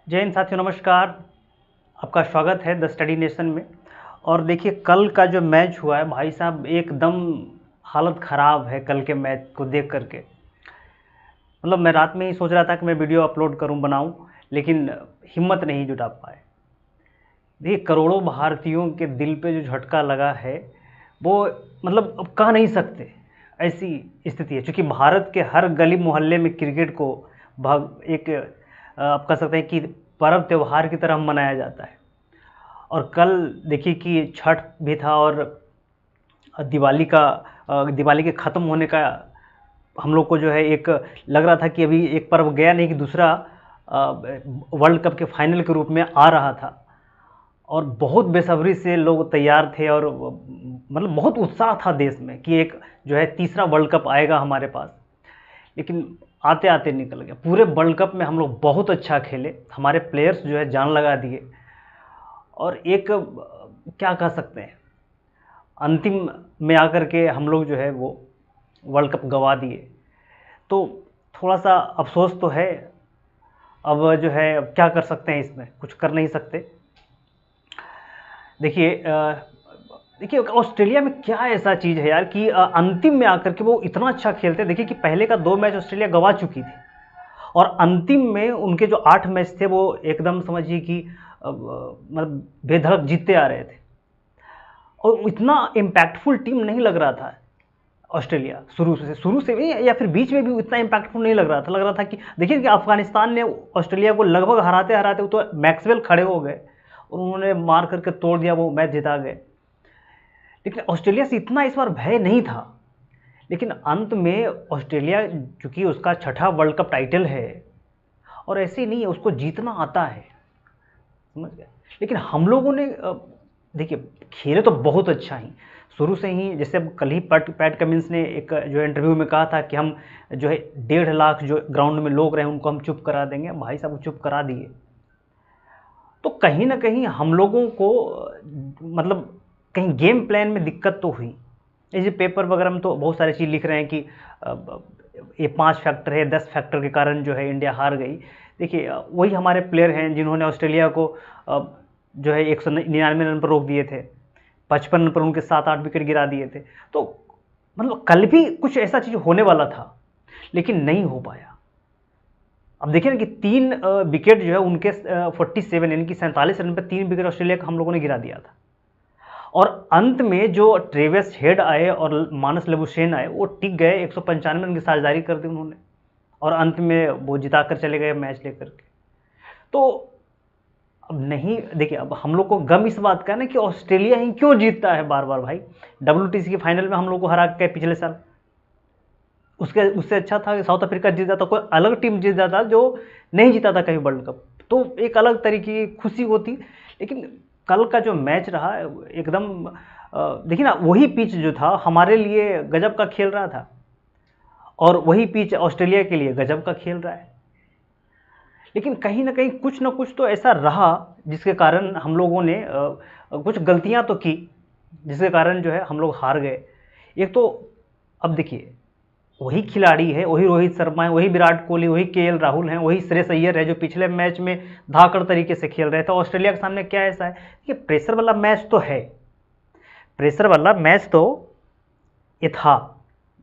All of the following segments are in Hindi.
जय हिंद साथियों, नमस्कार। आपका स्वागत है द स्टडी नेशन में। और देखिए, कल का जो मैच हुआ है भाई साहब, एकदम हालत ख़राब है कल के मैच को देख करके। मतलब मैं रात में ही सोच रहा था कि मैं वीडियो अपलोड करूं, बनाऊं, लेकिन हिम्मत नहीं जुटा पाए। देखिए, करोड़ों भारतीयों के दिल पे जो झटका लगा है वो मतलब अब कह नहीं सकते, ऐसी स्थिति है। क्योंकि भारत के हर गली मोहल्ले में क्रिकेट को एक आप कह सकते हैं कि पर्व त्यौहार की तरह मनाया जाता है। और कल देखिए कि छठ भी था, और दिवाली का दिवाली के ख़त्म होने का हम लोग को जो है एक लग रहा था कि अभी एक पर्व गया नहीं कि दूसरा वर्ल्ड कप के फाइनल के रूप में आ रहा था। और बहुत बेसब्री से लोग तैयार थे, और मतलब बहुत उत्साह था देश में कि एक जो है तीसरा वर्ल्ड कप आएगा हमारे पास। लेकिन आते आते निकल गया। पूरे वर्ल्ड कप में हम लोग बहुत अच्छा खेले, हमारे प्लेयर्स जो है जान लगा दिए। और एक क्या कह सकते हैं, अंतिम में आकर के हम लोग जो है वो वर्ल्ड कप गवा दिए। तो थोड़ा सा अफसोस तो है। अब जो है अब क्या कर सकते हैं, इसमें कुछ कर नहीं सकते। देखिए देखिए ऑस्ट्रेलिया में क्या ऐसा चीज़ है यार कि अंतिम में आकर के वो इतना अच्छा खेलते हैं। देखिए कि पहले का 2 मैच ऑस्ट्रेलिया गवा चुकी थी, और अंतिम में उनके जो 8 मैच थे वो एकदम समझिए कि मतलब बेधड़क जीतते आ रहे थे। और इतना इम्पैक्टफुल टीम नहीं लग रहा था ऑस्ट्रेलिया, शुरू से भी या फिर बीच में भी इतना इम्पैक्टफुल नहीं लग रहा था। लग रहा था कि देखिए कि अफगानिस्तान ने ऑस्ट्रेलिया को लगभग हराते हराते तो मैक्सवेल खड़े हो गए और उन्होंने मार करके तोड़ दिया, वो मैच जिता गए। लेकिन ऑस्ट्रेलिया से इतना इस बार भय नहीं था। लेकिन अंत में ऑस्ट्रेलिया, चूंकि उसका छठा वर्ल्ड कप टाइटल है, और ऐसे ही नहीं है, उसको जीतना आता है, समझ गए। लेकिन हम लोगों ने देखिए खेले तो बहुत अच्छा ही शुरू से ही। जैसे अब कल ही पैट कमिंस ने एक जो इंटरव्यू में कहा था कि हम जो है 1.5 लाख जो ग्राउंड में लोग रहे उनको हम चुप करा देंगे। भाई साहब वो चुप करा दिए। तो कहीं ना कहीं हम लोगों को मतलब कहीं गेम प्लान में दिक्कत तो हुई। जैसे पेपर वगैरह में तो बहुत सारी चीज़ लिख रहे हैं कि ये 5 फैक्टर है, 10 फैक्टर के कारण जो है इंडिया हार गई। देखिए वही हमारे प्लेयर हैं जिन्होंने ऑस्ट्रेलिया को जो है 199 रन पर रोक दिए थे, 55 रन पर उनके 7-8 विकेट गिरा दिए थे। तो मतलब कल भी कुछ ऐसा चीज़ होने वाला था, लेकिन नहीं हो पाया। अब देखिए ना कि 3 विकेट जो है उनके 47 यानी कि 47 रन पर 3 विकेट ऑस्ट्रेलिया का हम लोगों ने गिरा दिया था। और अंत में जो ट्रेविस हेड आए और मानस लबुशेन आए, वो टिक गए, 195 रन की साझेदारी कर दी उन्होंने, और अंत में वो जिता कर चले गए मैच लेकर के। तो अब नहीं, देखिए अब हम लोग को गम इस बात का ना कि ऑस्ट्रेलिया ही क्यों जीतता है बार बार। भाई WTC के फाइनल में हम लोग को हरा के पिछले साल, उसके उससे अच्छा था कि साउथ अफ्रीका जीत जाता, कोई अलग टीम जीत जाता जो नहीं जीता था कभी वर्ल्ड कप, तो एक अलग तरीके की खुशी होती। लेकिन कल का जो मैच रहा एकदम देखिए ना, वही पिच जो था हमारे लिए गजब का खेल रहा था, और वही पिच ऑस्ट्रेलिया के लिए गजब का खेल रहा है। लेकिन कहीं ना कहीं कुछ ना कुछ तो ऐसा रहा जिसके कारण हम लोगों ने कुछ गलतियां तो की, जिसके कारण जो है हम लोग हार गए। एक तो अब देखिए, वही खिलाड़ी है, वही रोहित शर्मा है, वही विराट कोहली, वही KL राहुल हैं, वही श्रेयस अय्यर है जो पिछले मैच में धाकड़ तरीके से खेल रहे थे। ऑस्ट्रेलिया के सामने क्या ऐसा है कि प्रेशर वाला मैच तो है, प्रेशर वाला मैच तो ये था,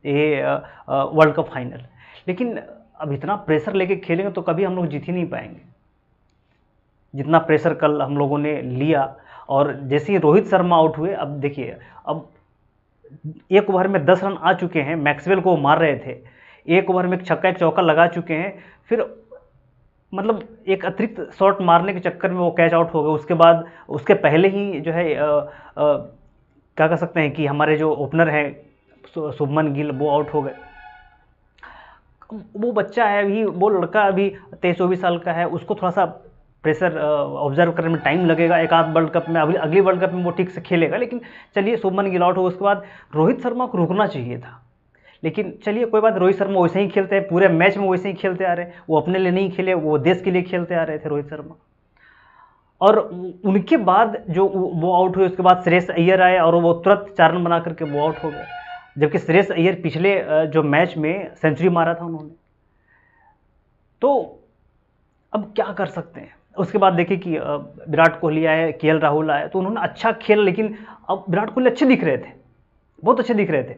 ये वर्ल्ड कप फाइनल। लेकिन अब इतना प्रेशर लेके खेलेंगे तो कभी हम लोग जीत ही नहीं पाएंगे, जितना प्रेशर कल हम लोगों ने लिया। और जैसे ही रोहित शर्मा आउट हुए, अब देखिए अब एक ओवर में 10 रन आ चुके हैं, मैक्सवेल को मार रहे थे, एक ओवर में एक छक्का एक चौका लगा चुके हैं। फिर मतलब एक अतिरिक्त शॉट मारने के चक्कर में वो कैच आउट हो गए। उसके बाद उसके पहले ही जो है क्या कह सकते हैं कि हमारे जो ओपनर हैं शुभमन गिल, वो आउट हो गए। वो बच्चा है अभी, वो लड़का अभी 23-24 साल का है, उसको थोड़ा सा प्रेशर ऑब्जर्व करने में टाइम लगेगा। एक आध वर्ल्ड कप में, अगली वर्ल्ड कप में वो ठीक से खेलेगा। लेकिन चलिए, शुभमन गिल आउट हो, उसके बाद रोहित शर्मा को रुकना चाहिए था। लेकिन चलिए कोई बात, रोहित शर्मा वैसे ही खेलते हैं, पूरे मैच में वैसे ही खेलते आ रहे हैं। वो अपने लिए नहीं खेले, वो देश के लिए खेलते आ रहे थे रोहित शर्मा। और उनके बाद जो वो आउट हुए, उसके बाद श्रेयस अय्यर आए और वो तुरंत 4 रन बना करके वो आउट हो गए। जबकि श्रेयस अय्यर पिछले जो मैच में सेंचुरी मारा था उन्होंने। तो अब क्या कर सकते हैं, उसके बाद देखिए कि विराट कोहली आए, केएल राहुल आए, तो उन्होंने अच्छा खेला, लेकिन अब विराट कोहली अच्छे दिख रहे थे, बहुत अच्छे दिख रहे थे,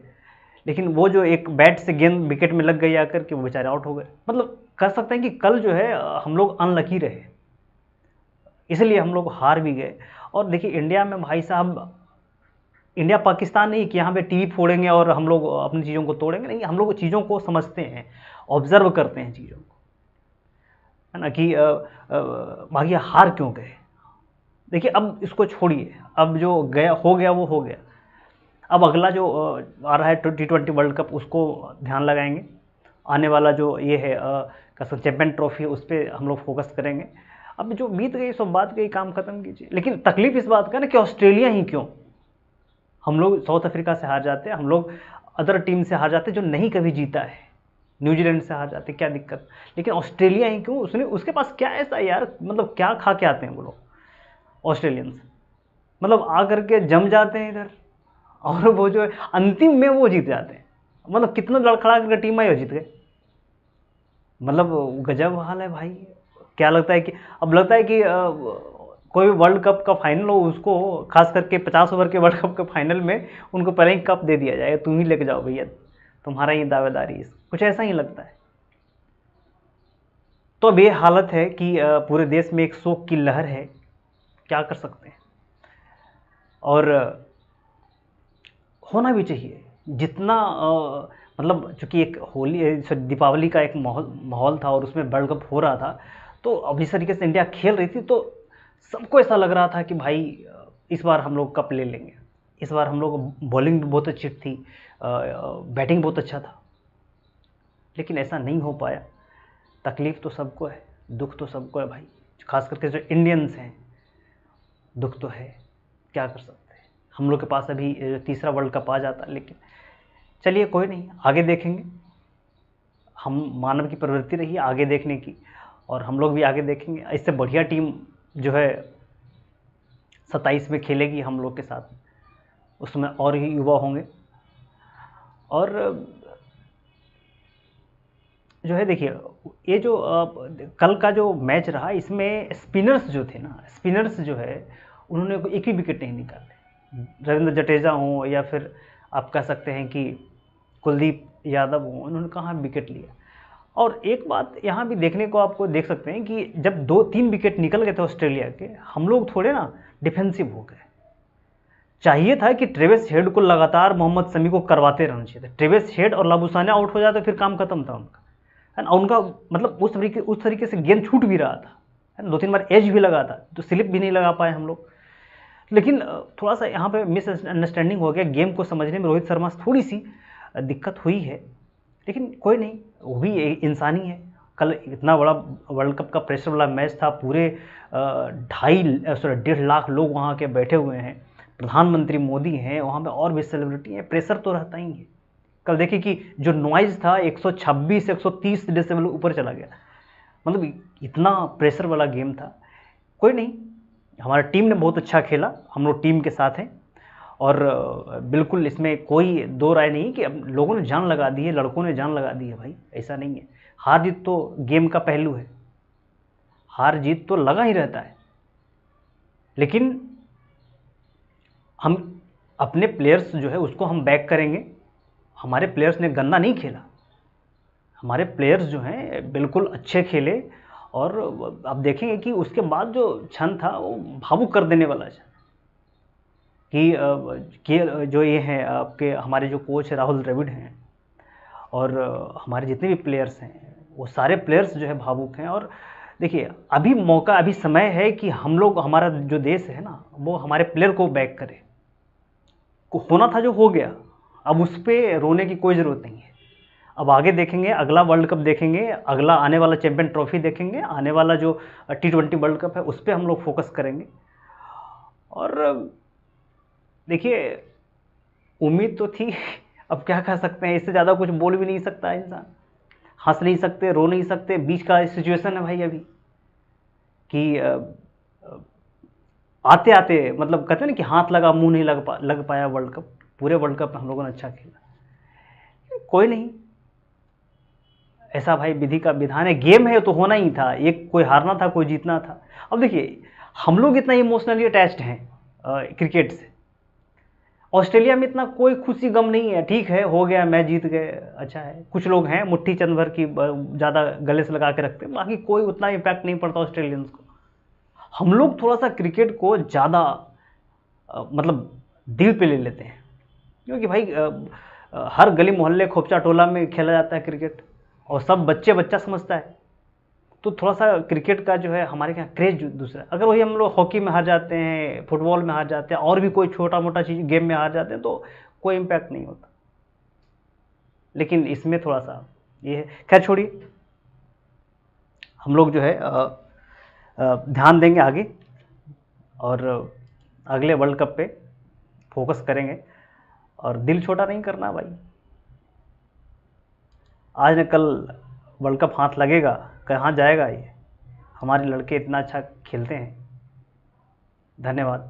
लेकिन वो जो एक बैट से गेंद विकेट में लग गई आकर के वो बेचारे आउट हो गए। मतलब कह सकते हैं कि कल जो है हम लोग अनलकी रहे, इसलिए हम लोग हार भी गए। और देखिए इंडिया में भाई साहब, इंडिया पाकिस्तान नहीं कि यहाँ पे टीवी फोड़ेंगे और हम लोग अपनी चीज़ों को तोड़ेंगे, नहीं, हम लोग चीज़ों को समझते हैं, ऑब्जर्व करते हैं चीज़ों को, है ना, कि भाई हार क्यों गए। देखिए अब इसको छोड़िए, अब जो गया हो गया वो हो गया। अब अगला जो आ रहा है T20 वर्ल्ड कप, उसको ध्यान लगाएंगे। आने वाला जो ये है चैंपियन ट्रॉफी, उस पर हम लोग फोकस करेंगे। अब जो बीत गई सो बात गई, काम खत्म कीजिए। लेकिन तकलीफ इस बात का ना कि ऑस्ट्रेलिया ही क्यों, हम लोग साउथ अफ्रीका से हार जाते हैं, हम लोग अदर टीम से हार जाते हैं जो नहीं कभी जीता है, न्यूजीलैंड से हार जाते, क्या दिक्कत। लेकिन ऑस्ट्रेलिया ही क्यों, उसने उसके पास क्या ऐसा है यार, मतलब क्या खा के आते हैं वो लोग ऑस्ट्रेलियंस, मतलब आ करके जम जाते हैं इधर, और वो जो है अंतिम में वो जीत जाते हैं। मतलब कितना लड़खड़ा करके टीम आई और जीत गए, मतलब गजब हाल है भाई। क्या लगता है कि अब लगता है कि कोई वर्ल्ड कप का फाइनल हो, उसको खास करके 50 ओवर के वर्ल्ड कप के फाइनल में उनको पहले ही कप दे दिया जाएगा, तुम ही लेके जाओ भैया, तुम्हारा ही दावेदारी है, कुछ ऐसा ही लगता है। तो अब ये हालत है कि पूरे देश में एक शोक की लहर है, क्या कर सकते हैं। और होना भी चाहिए जितना मतलब चूँकि एक होली दीपावली का एक माहौल था और उसमें वर्ल्ड कप हो रहा था, तो अब इस तरीके से इंडिया खेल रही थी, तो सबको ऐसा लग रहा था कि भाई इस बार हम लोग कप ले लेंगे, इस बार हम लोग बॉलिंग भी बहुत अच्छी थी, बैटिंग बहुत अच्छा था, लेकिन ऐसा नहीं हो पाया। तकलीफ़ तो सबको है, दुख तो सबको है भाई, खास करके जो इंडियंस हैं, दुख तो है, क्या कर सकते हैं। हम लोग के पास अभी तीसरा वर्ल्ड कप आ जाता, लेकिन चलिए कोई नहीं, आगे देखेंगे। हम मानव की प्रवृत्ति रही है आगे देखने की, और हम लोग भी आगे देखेंगे। इससे बढ़िया टीम जो है 27 में खेलेगी हम लोग के साथ, उसमें और ही युवा होंगे। और जो है देखिए, ये जो कल का जो मैच रहा, इसमें स्पिनर्स जो थे ना, स्पिनर्स जो है उन्होंने एक भी विकेट नहीं निकाले। रविंद्र जडेजा हों या फिर आप कह सकते हैं कि कुलदीप यादव हों, उन्होंने कहाँ विकेट लिया। और एक बात यहाँ भी देखने को आपको देख सकते हैं कि जब 2-3 विकेट निकल गए थे ऑस्ट्रेलिया के, हम लोग थोड़े ना डिफेंसिव हो गए। चाहिए था कि ट्रेविस हेड को लगातार मोहम्मद शमी को करवाते रहना चाहिए था। ट्रेविस हेड और लाबुसाने आउट हो जाते फिर काम खत्म था उनका, है ना। उनका मतलब उस तरीके से गेंद छूट भी रहा था, है ना, 2-3 बार एज भी लगा था, तो स्लिप भी नहीं लगा पाए हम लोग। लेकिन थोड़ा सा यहाँ पे मिसअंडरस्टैंडिंग हो गया, गेम को समझने में रोहित शर्मा से थोड़ी सी दिक्कत हुई है, लेकिन कोई नहीं, वो भी इंसानी है। कल इतना बड़ा वर्ल्ड कप का प्रेशर वाला मैच था, पूरे 1.5 लाख लोग वहाँ के बैठे हुए हैं, प्रधानमंत्री मोदी हैं वहाँ पे, और भी सेलिब्रिटी हैं, प्रेशर तो रहता ही है। कल देखिए कि जो नॉइज़ था 126 130 डेसिबल ऊपर चला गया, मतलब इतना प्रेशर वाला गेम था। कोई नहीं, हमारी टीम ने बहुत अच्छा खेला, हम लोग टीम के साथ हैं, और बिल्कुल इसमें कोई दो राय नहीं कि अब लोगों ने जान लगा दी है, लड़कों ने जान लगा दी है भाई, ऐसा नहीं है। हार जीत तो गेम का पहलू है, हार जीत तो लगा ही रहता है, लेकिन हम अपने प्लेयर्स जो है उसको हम बैक करेंगे। हमारे प्लेयर्स ने गंदा नहीं खेला, हमारे प्लेयर्स जो हैं बिल्कुल अच्छे खेले, और आप देखेंगे कि उसके बाद जो क्षण था वो भावुक कर देने वाला क्षण, कि जो ये हैं आपके हमारे जो कोच है राहुल द्रविड़ हैं, और हमारे जितने भी प्लेयर्स हैं वो सारे प्लेयर्स जो है भावुक हैं। और देखिए अभी मौका, अभी समय है कि हम लोग, हमारा जो देश है ना, वो हमारे प्लेयर को बैक करे। होना था जो हो गया, अब उस पर रोने की कोई ज़रूरत नहीं है। अब आगे देखेंगे, अगला वर्ल्ड कप देखेंगे, अगला आने वाला चैंपियन ट्रॉफी देखेंगे, आने वाला जो T20 वर्ल्ड कप है उस पर हम लोग फोकस करेंगे। और देखिए उम्मीद तो थी, अब क्या कह सकते हैं, इससे ज़्यादा कुछ बोल भी नहीं सकता इंसान, हंस नहीं सकते, रो नहीं सकते, बीच का सिचुएशन है भाई अभी, कि आते आते मतलब कहते हैं ना कि हाथ लगा मुंह नहीं लग पाया वर्ल्ड कप। पूरे वर्ल्ड कप में हम लोगों ने अच्छा खेला, कोई नहीं, ऐसा भाई विधि का विधान है, गेम है तो होना ही था, एक कोई हारना था कोई जीतना था। अब देखिए हम लोग इतना इमोशनली अटैच्ड हैं क्रिकेट से, ऑस्ट्रेलिया में इतना कोई खुशी गम नहीं है, ठीक है हो गया मैच जीत गए अच्छा है, कुछ लोग हैं मुट्ठी चंद भर की ज़्यादा गले से लगा के रखते हैं, बाकी कोई उतना इम्पैक्ट नहीं पड़ता ऑस्ट्रेलियंस को। हम लोग थोड़ा सा क्रिकेट को ज़्यादा मतलब दिल पे ले लेते हैं, क्योंकि भाई हर गली मोहल्ले खोपचा टोला में खेला जाता है क्रिकेट और सब बच्चे बच्चा समझता है, तो थोड़ा सा क्रिकेट का जो है हमारे यहाँ क्रेज दूसरा है। अगर वही हम लोग हॉकी में हार जाते हैं, फुटबॉल में हार जाते हैं, और भी कोई छोटा मोटा चीज़ गेम में हार जाते हैं तो कोई इम्पैक्ट नहीं होता, लेकिन इसमें थोड़ा सा ये है। खैर छोड़िए, हम लोग जो है ध्यान देंगे आगे और अगले वर्ल्ड कप पे फोकस करेंगे, और दिल छोटा नहीं करना भाई, आज न कल वर्ल्ड कप हाथ लगेगा, कहाँ जाएगा ये, हमारे लड़के इतना अच्छा खेलते हैं। धन्यवाद।